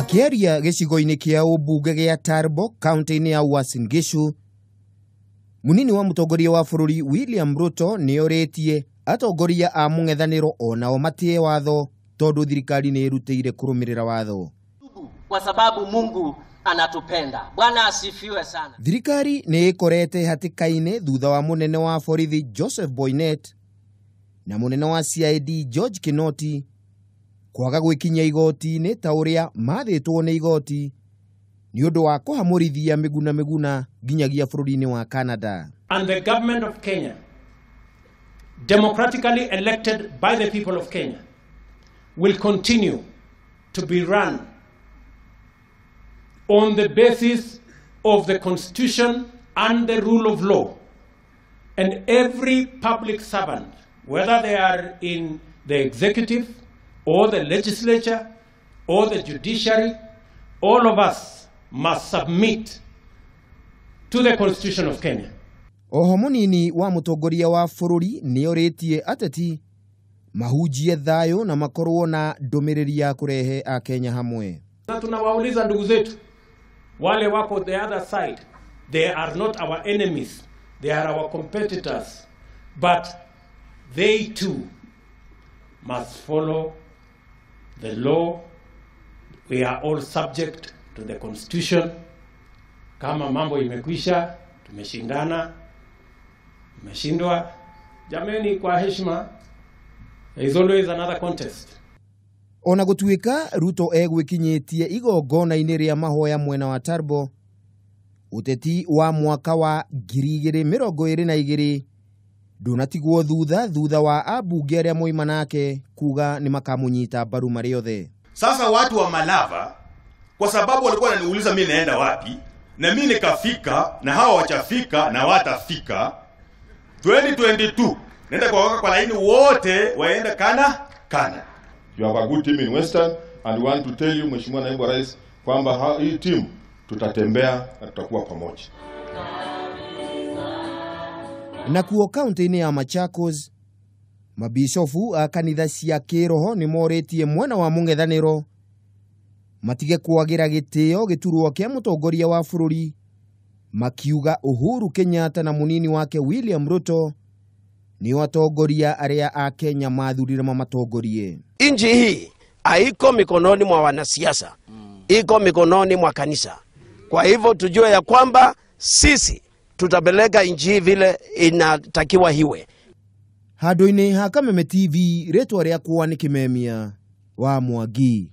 Akiaria gĩcigo-inĩ kĩa ũmbunge gĩa Tarbo, kaunti-inĩ ya Uasin Gishu, munini wa mutongoria wa bururi William Ruto nĩorĩtie atongoria a mũng'ethanĩro onao matie watho tondu thirikari nĩ ĩrutĩire kurumirira watho. Kwa sababu Mungu anatupenda. Bwana asifiwe sana. Thirikari nĩ ĩkorete hatĩka-inĩ thutha wa munene wa borithi Joseph Boynet na munene wa CID George Kinoti kwaga gwikinya igoti-inĩ ta ũrĩa mathĩtwo nĩ igoti ni ũndũ wa kũhamũrithia miguna nginyagia bũrũri-inĩ wa Canada. And the government of Kenya, democratically elected by the people of Kenya, will continue to be run on the basis of the Constitution and the rule of law. And every public servant, whether they are in the executive or the legislature or the judiciary, all of us must submit to the Constitution of Kenya. Oho munini wa mutongoria wa bururi nĩorĩtie ateti mahujie thayo na makorwo na ndũmĩrĩri ya kurehe akenya hamwe. Na tunawauliza ndugu zetu wale wako the other side, they are not our enemies, they are our competitors, but they too must follow the law. We are all subject to the Constitution. Kama mambo imekwisha, tumeshindana, tumeshindwa, jameni kwa heshima, there is always another contest. Ona gũtuĩka Ruto egwĩkinyĩtie igongona-inĩ rĩa mahoya mwena wa Tarbo, uteti wa mwaka wa 2022 ndũnatigwo thutha wa ambunge arĩa moima nake kuga ni makamunyita mbaru marĩ othe. Sasa watu wa Malava, kwa sababu walikuwa wananiuliza mimi naenda wapi, na mimi nikafika, na hawa wachafika na watafika 2022 nenda kwa laini wote waenda kana. You have a good team in Western, and we want to tell you, Mheshimiwa Naibu Rais, kwamba hii team tutatembea na tutakuwa pamoja. Nakuo kaunti-inĩ ya Machakos, mabishofu a kanitha cia kĩroho nĩmorĩtie mwena wa mũng'ethanĩro matige kwagira gĩtĩo gĩturwo kĩa mũtongoria wa bũrũri, makiuga Uhuru Kenyatta na munini wake William Ruto ni atongoria arĩa a Kenya mathurire mamatongorie. Inji hii haiko mikononi mwa wanasiasa, iko mikononi mwa kanisa. Kwa hivyo tujue ya kwamba sisi tutapeleka inji hii vile inatakiwa hiwe. Handũ-inĩ ha Kameme TV, rĩtwa rĩakwa nĩ Kameme wa Mwangi.